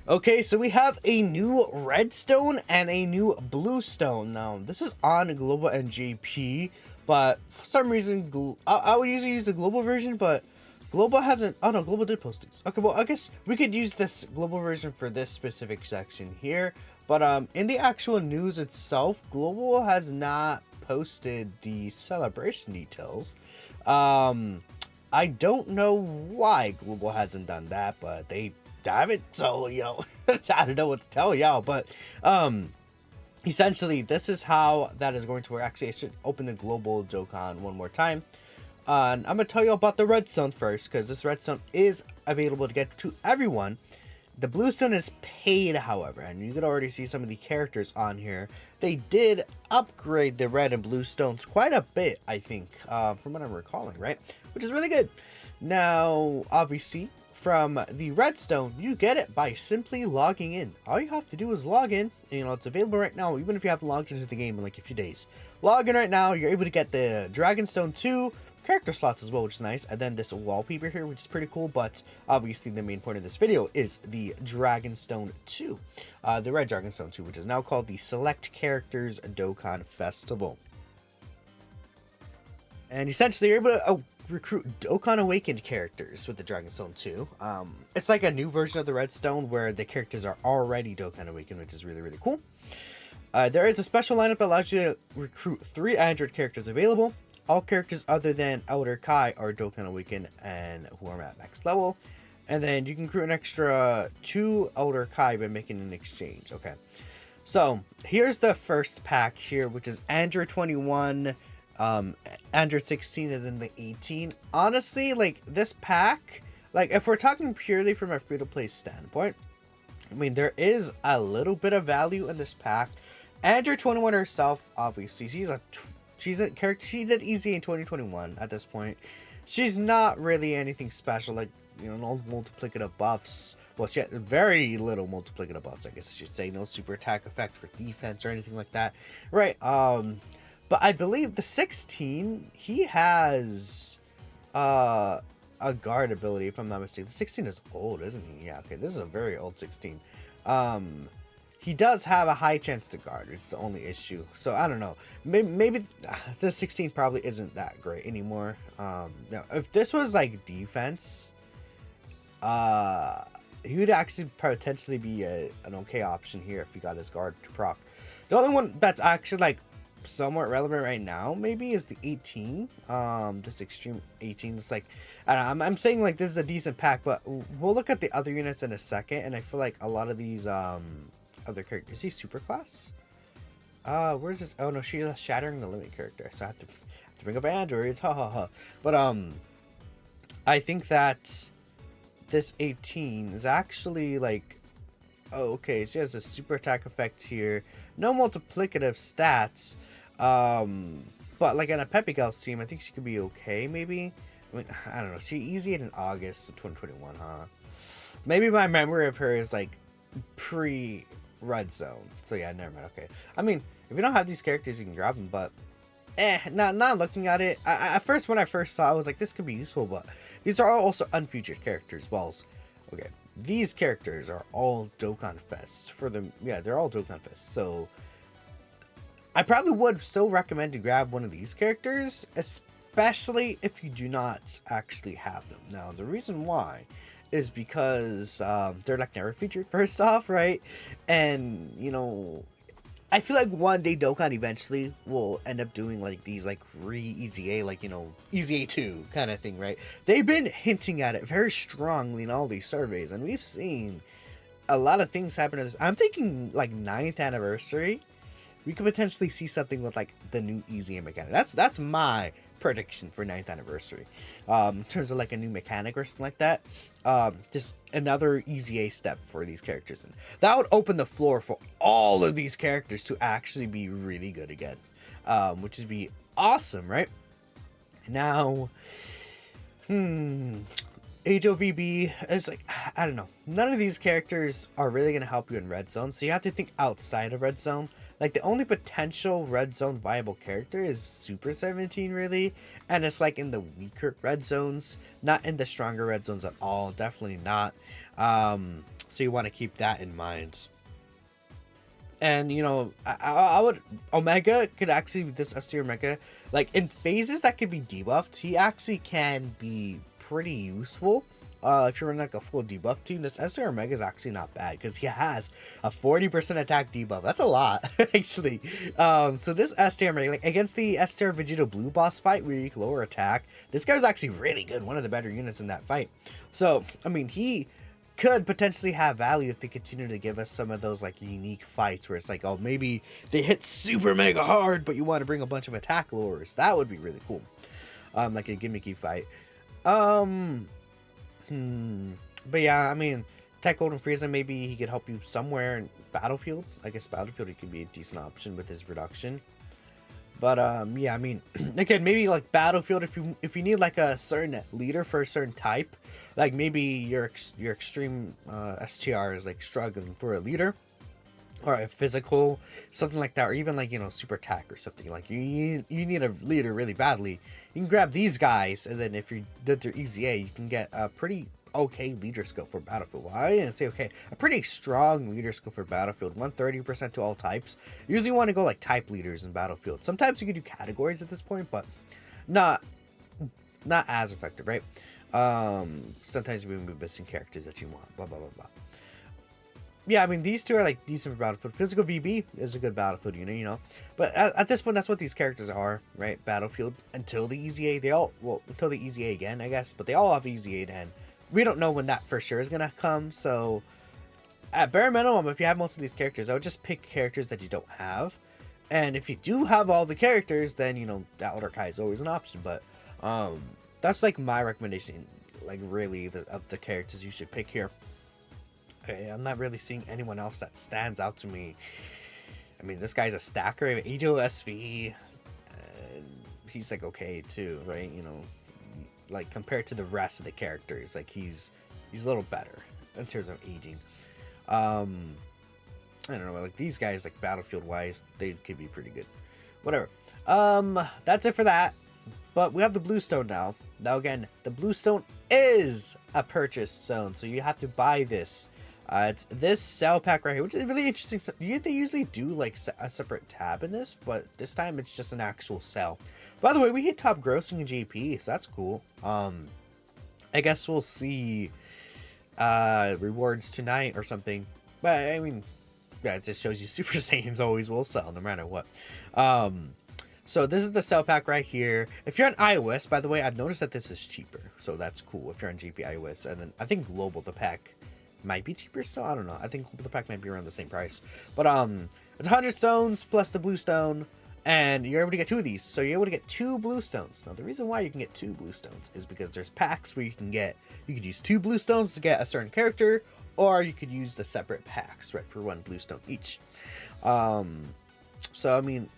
Okay, so we have a new redstone and a new bluestone. Now, this is on global and JP, but for some reason, I would usually use the global version, but global hasn't. Oh no, global did post these. Okay, well, I guess we could use this global version for this specific section here. But in the actual news itself, global has not posted the celebration details. Um, I don't know why global hasn't done that, but they damn it, so I don't know what to tell y'all, but essentially this is how that is going to work. Actually, I should open the global Dokkan one more time. And I'm gonna tell you about the redstone first, because this redstone is available to get to everyone. The bluestone is paid, however, and you can already see some of the characters on here. They did upgrade the red and blue stones quite a bit, I think, from what I'm recalling, right? Which is really good. Now, obviously, from the redstone, you get it by simply logging in. All you have to do is log in. It's available right now, even if you haven't logged into the game in like a few days. Log in right now, you're able to get the Dragonstone 2 character slots as well, which is nice, and then this wallpaper here, which is pretty cool. But obviously the main point of this video is the Dragonstone 2, the red Dragonstone 2, which is now called the Select Characters Dokkan Festival. And essentially you're able to recruit Dokkan Awakened characters with the Dragonstone 2. It's like a new version of the Redstone where the characters are already Dokkan Awakened, which is really, really cool. There is a special lineup that allows you to recruit 3 Android characters available. All characters other than Elder Kai are Dokkan Awakened and who are at max level. And then you can recruit an extra 2 Elder Kai by making an exchange. Okay. So here's the first pack here, which is Android 21, Android 16, and then the 18. Honestly, like this pack, like if we're talking purely from a free-to-play standpoint, I mean, there is a little bit of value in this pack. Android 21 herself, obviously, she's a character. She did easy in 2021 at this point. She's not really anything special, like, no multiplicative buffs. Well, she had very little multiplicative buffs, I guess I should say. No super attack effect for defense or anything like that. Right, but I believe the 16, he has a guard ability, if I'm not mistaken. The 16 is old, isn't he? Yeah, okay, this is a very old 16. He does have a high chance to guard. It's the only issue. So I don't know. Maybe the 16 probably isn't that great anymore. Now, if this was like defense, he would actually potentially be an okay option here if he got his guard to proc. The only one that's actually like somewhat relevant right now maybe is the 18. This extreme 18. It's like, I don't know, I'm saying like this is a decent pack, but we'll look at the other units in a second, and I feel like a lot of these other characters. Is he super class? Where's this? Oh no, she's a shattering the limit character, so I have to bring up androids. Ha ha ha. But I think that this 18 is actually like, oh okay, she has a super attack effect here. No multiplicative stats. But like on a Pepe Gal's team, I think she could be okay maybe. I mean, I don't know. She easy in August of 2021, huh? Maybe my memory of her is like pre Red Zone. So yeah, never mind. Okay. I mean, if you don't have these characters, you can grab them, but not looking at it. At first, when I first saw it, I was like, this could be useful, but these are also unfeatured characters. Well, okay. These characters are all Dokkan Fest for them. Yeah, they're all Dokkan Fest. So I probably would still recommend to grab one of these characters, especially if you do not actually have them. Now, the reason why is because they're like never featured first off, right? And I feel like one day Dokkan eventually will end up doing like these like easy A, like easy A2 kind of thing, right? They've been hinting at it very strongly in all these surveys, and we've seen a lot of things happen to this. I'm thinking like 9th anniversary, we could potentially see something with like the new easy A mechanic. That's my prediction for 9th anniversary, in terms of like a new mechanic or something like that. Just another easy A step for these characters, and that would open the floor for all of these characters to actually be really good again, which would be awesome, right? Now, HOVB is like, I don't know, none of these characters are really going to help you in Red Zone, so you have to think outside of Red Zone. Like, the only potential Red Zone viable character is Super 17, really. And it's, like, in the weaker Red Zones. Not in the stronger Red Zones at all. Definitely not. So you want to keep that in mind. And you know, I would Omega could actually, this S tier Omega, like in phases that could be debuffed, he actually can be pretty useful. If you're in like a full debuff team, this S tier Omega is actually not bad because he has a 40% attack debuff. That's a lot, actually. So this S tier Omega, like against the S tier Vegeta Blue boss fight where you can lower attack, this guy's actually really good, one of the better units in that fight. So I mean, he could potentially have value if they continue to give us some of those like unique fights where it's like, oh, maybe they hit super mega hard, but you want to bring a bunch of attack lowers. That would be really cool. Like a gimmicky fight. But yeah, I mean, Tech Golden Frieza, maybe he could help you somewhere in Battlefield. I guess Battlefield he could be a decent option with his reduction. But yeah, I mean, again, maybe like Battlefield, if you need like a certain leader for a certain type, like maybe your extreme STR is like struggling for a leader or a physical, something like that, or even like, you know, super attack or something, like you need a leader really badly, you can grab these guys, and then if you did their EZA, you can get a pretty okay leader skill for Battlefield. Well, I didn't say okay, a pretty strong leader skill for Battlefield, 130% to all types. You usually want to go like type leaders in Battlefield. Sometimes you can do categories at this point, but not as effective, right? Sometimes you will be missing characters that you want, blah blah blah blah. Yeah, I mean, these two are like decent for Battlefield. Physical VB is a good Battlefield unit, you know. But at this point, that's what these characters are, right? Battlefield until the EZA. Until the EZA again, I guess. But they all have EZA to end. We don't know when that for sure is gonna come. So at bare minimum, if you have most of these characters, I would just pick characters that you don't have. And if you do have all the characters, then, you know, that Elder Kai is always an option. But that's like my recommendation, like really of the characters you should pick here. I'm not really seeing anyone else that stands out to me. I mean, this guy's a stacker, Ajo SV, he's like okay too, right? You know, like compared to the rest of the characters, like he's a little better in terms of aging. I don't know, like these guys, like Battlefield wise, they could be pretty good. Whatever. That's it for that. But we have the Blue Stone now. Now again, the Blue Stone is a purchase zone, so you have to buy this. It's this cell pack right here, which is really interesting. They usually do like a separate tab in this, but this time it's just an actual cell. By the way, we hit top grossing in JP, so that's cool. I guess we'll see rewards tonight or something. But I mean, yeah, it just shows you Super Saiyans always will sell no matter what. So this is the cell pack right here. If you're on iOS, by the way, I've noticed that this is cheaper, so that's cool if you're on GP iOS. And then I think global, the pack might be cheaper still. I don't know. I think the pack might be around the same price. But it's 100 stones plus the blue stone, and you're able to get 2 of these. So you're able to get 2 blue stones. Now the reason why you can get 2 blue stones is because there's packs where you could use 2 blue stones to get a certain character, or you could use the separate packs, right, for 1 blue stone each. So I mean,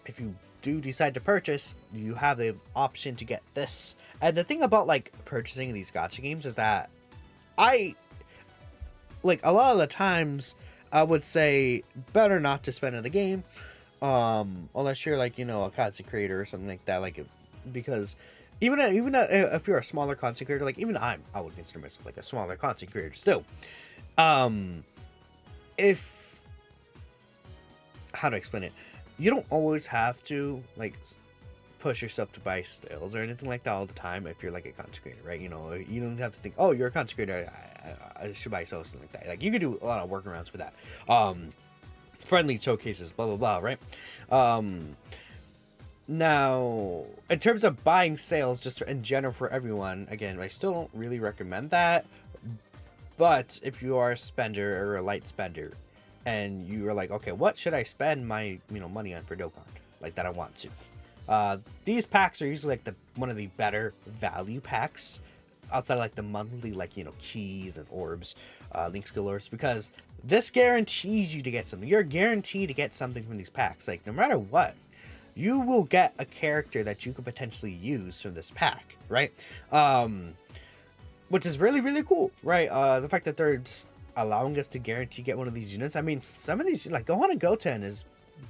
if you do decide to purchase, you have the option to get this. And the thing about like purchasing these gacha games is that like a lot of the times I would say better not to spend in the game, unless you're like, you know, a content creator or something like that, like, because even if you're a smaller content creator, like even I would consider myself like a smaller content creator still. If, how to explain it, you don't always have to like push yourself to buy stills or anything like that all the time if you're like a content creator, right? You know, you don't have to think, oh, you're a content creator, I should buy something like that. Like you could do a lot of workarounds for that. Friendly showcases, blah blah blah, right? Now in terms of buying sales, just in general for everyone, again, I still don't really recommend that. But if you are a spender or a light spender, and you are like, okay, what should I spend my money on for Dokkan, like that I want to? These packs are usually like one of the better value packs outside of like the monthly, like, you know, keys and orbs, link skill orbs, because this guarantees you to get something. You're guaranteed to get something from these packs. Like no matter what, you will get a character that you could potentially use from this pack, right? Which is really, really cool, right? The fact that they're just allowing us to guarantee get one of these units. I mean, some of these, like Gohan and Goten is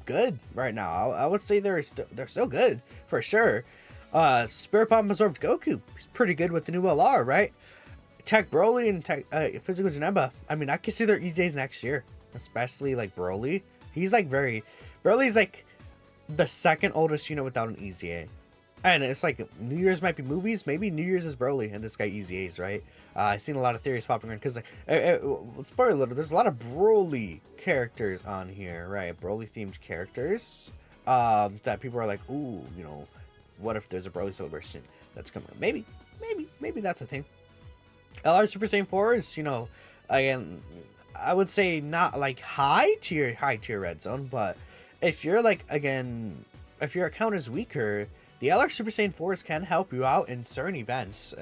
good right now. I would say they're still good for sure. Spirit Bomb absorbed Goku, he's pretty good with the new LR, right? Tech Broly and Tech Physical Janemba. I mean, I could see their EZAs next year, especially like Broly. He's like Broly's like the second oldest unit without an EZA. And it's like New Year's might be movies, maybe New Year's is Broly and this guy EZAs, right? I've seen a lot of theories popping around because like, spoiler alert, there's a lot of Broly characters on here, right? Broly themed characters that people are like, ooh, you know, what if there's a Broly celebration that's coming? Maybe that's a thing. LR Super Saiyan 4 is, you know, again, I would say not like high tier red zone, but if you're like, again, if your account is weaker, the LR Super Saiyan 4s can help you out in certain events,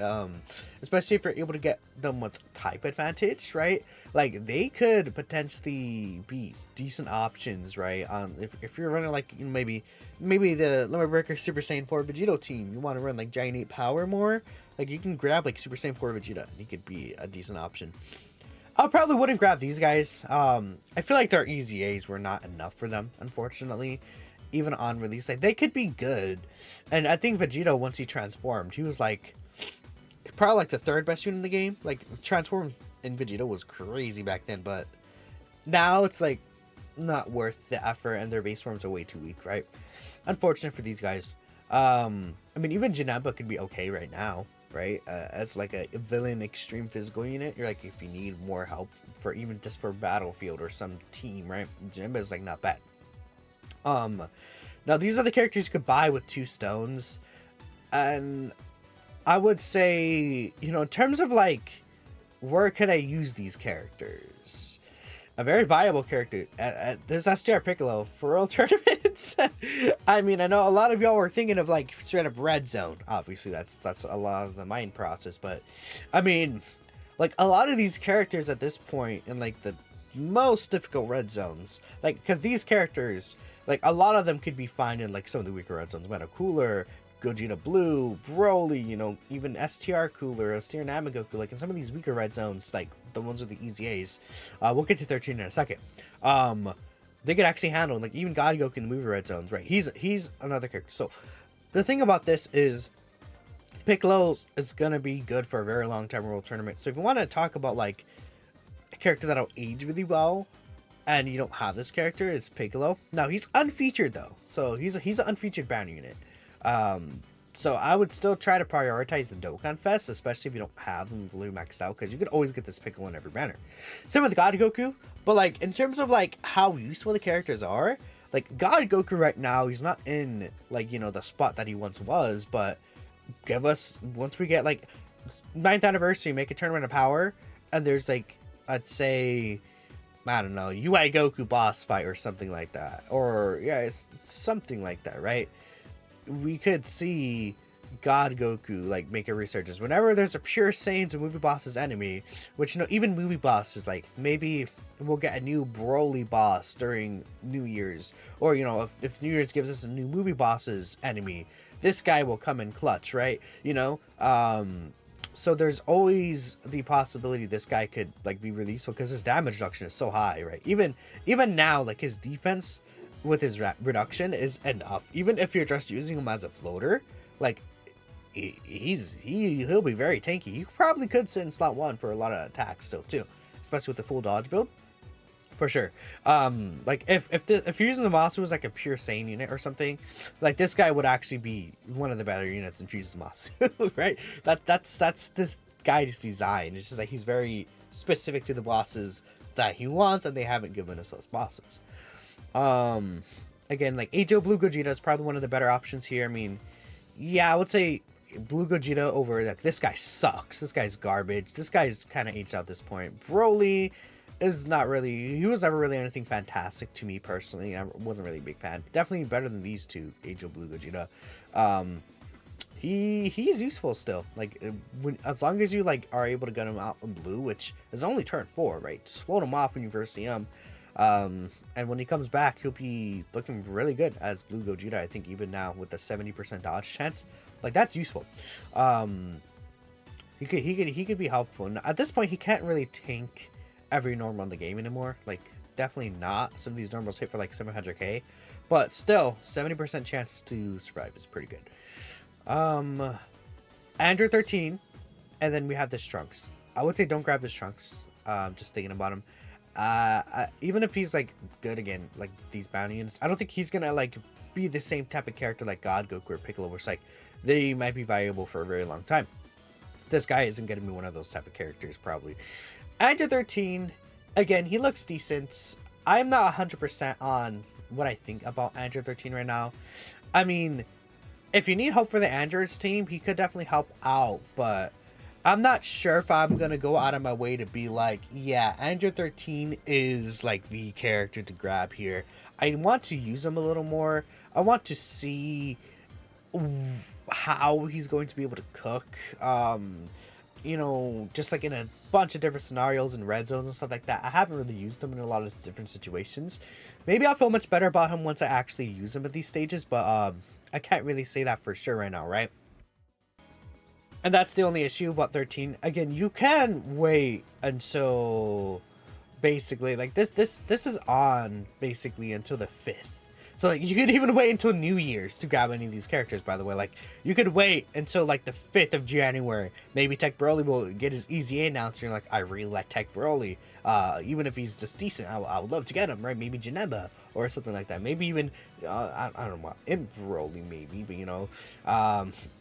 especially if you're able to get them with type advantage, right? Like, they could potentially be decent options, right? If you're running, like, you know, maybe the Limit Breaker Super Saiyan 4 Vegito team, you want to run, like, Giant 8 Power more, like, you can grab, like, Super Saiyan 4 Vegeta, and he could be a decent option. I probably wouldn't grab these guys. I feel like their EZAs were not enough for them, unfortunately. Even on release, like, they could be good. And I think Vegito, once he transformed, he was like probably like the third best unit in the game. Like, transform in Vegito was crazy back then, but now it's like not worth the effort, and their base forms are way too weak, right? Unfortunate for these guys. I mean, even Janemba could be okay right now, right? As like a villain extreme physical unit, you're like, if you need more help for even just for battlefield or some team, right? Janemba is like not bad. Now these are the characters you could buy with 2 stones, and I would say, you know, in terms of like, where could I use these characters? A very viable character at this STR Piccolo for World Tournaments. I mean, I know a lot of y'all were thinking of like straight up red zone. Obviously, that's a lot of the mind process, but I mean, like, a lot of these characters at this point in like the most difficult red zones, like, because these characters, like, a lot of them could be fine in like some of the weaker red zones. Meta Cooler, Gogeta Blue, Broly, you know, even STR Cooler, STR Namagoku, like in some of these weaker red zones, like the ones with the EZAs. We'll get to 13 in a second. They could actually handle, like, even God Goku in the movie red zones, right? He's another character. So the thing about this is Piccolo is gonna be good for a very long time World Tournament. So if you want to talk about like a character that'll age really well, and you don't have this character, is Piccolo. Now, he's unfeatured though, so he's an unfeatured banner unit. So I would still try to prioritize the Dokkan Fest, especially if you don't have them fully maxed out, because you could always get this Piccolo in every banner. Same with God Goku, but like in terms of like how useful the characters are, like God Goku right now, he's not in like, you know, the spot that he once was, but give us, once we get like 9th anniversary, make a tournament of power, and there's like, I'd say, I don't know, UI Goku boss fight or something like that. Or, yeah, it's something like that, right? We could see God Goku, like, make a resurgence. Whenever there's a pure Saiyans or movie boss's enemy, which, you know, even movie bosses, like, maybe we'll get a new Broly boss during New Year's. Or, you know, if New Year's gives us a new movie boss's enemy, this guy will come in clutch, right? You know, so there's always the possibility this guy could like be released because his damage reduction is so high, right? Even now, like, his defense with his reduction is enough. Even if you're just using him as a floater, like, he'll be very tanky. He probably could sit in slot 1 for a lot of attacks still too, especially with the full dodge build. For sure. Like, if you're using the Moss who was like a pure Saiyan unit or something, like, this guy would actually be one of the better units in Fusion's Moss, right? That's this guy's design. It's just like he's very specific to the bosses that he wants, and they haven't given us those bosses. Again, like, H.O. Blue Gogeta is probably one of the better options here. I mean, yeah, I would say Blue Gogeta over, like, this guy sucks. This guy's garbage. This guy's kind of aged out at this point. Broly is not really, he was never really anything fantastic to me personally. I wasn't really a big fan. Definitely better than these two, Age of Blue Gogeta. He's useful still. Like, as long as you like are able to get him out in blue, which is only turn 4, right? Just float him off when you first see him. And when he comes back, he'll be looking really good as Blue Gogeta. I think even now with the 70% dodge chance, like, that's useful. He could be helpful. And at this point, he can't really tank every normal in the game anymore. Like, definitely not. Some of these normals hit for like 700k, but still 70% chance to survive is pretty good. Andrew 13, and then we have this Trunks. I would say don't grab his trunks. Just thinking about him. Even if he's like good again, like these bounty units, I don't think he's gonna like be the same type of character like God Goku or Piccolo, where it's like they might be viable for a very long time. This guy isn't gonna be one of those type of characters probably. Android 13, again, he looks decent. I'm not 100% on what I think about Android 13 right now. I mean, if you need help for the Androids team, he could definitely help out, but I'm not sure if I'm gonna go out of my way to be like, yeah, Android 13 is like the character to grab here. I want to use him a little more. I want to see how he's going to be able to cook. You know, just like in a bunch of different scenarios and red zones and stuff like that. I haven't really used him in a lot of different situations. Maybe I'll feel much better about him once I actually use him at these stages, but I can't really say that for sure right now, right? And that's the only issue about 13. Again, you can wait until basically like this is on basically until the 5th. So like you could even wait until New Year's to grab any of these characters, by the way. Like you could wait until like the 5th of January. Maybe Tech Broly will get his Easy A announced. You're like, I really like Tech Broly. Even if he's just decent, I would love to get him, right? Maybe Janemba or something like that. Maybe even I don't know, Imp Broly maybe, but you know,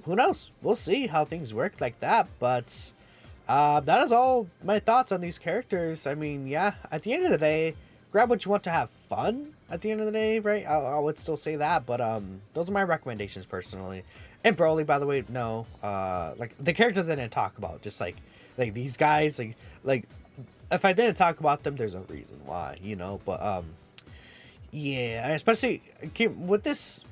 who knows? We'll see how things work like that. But that is all my thoughts on these characters. I mean, yeah, at the end of the day, grab what you want to have fun at the end of the day, right? I would still say that, but those are my recommendations personally. And Broly, by the way, no, like the characters I didn't talk about, just like these guys, like if I didn't talk about them, there's a reason why, you know. But yeah, especially with this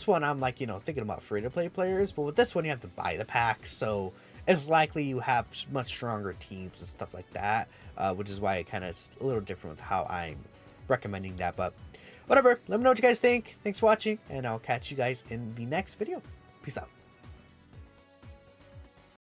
one, I'm like, you know, thinking about free to play players, but with this one you have to buy the packs, so it's likely you have much stronger teams and stuff like that, which is why it kind of is a little different with how I'm recommending that. But whatever, let me know what you guys think. Thanks for watching, and I'll catch you guys in the next video. Peace out.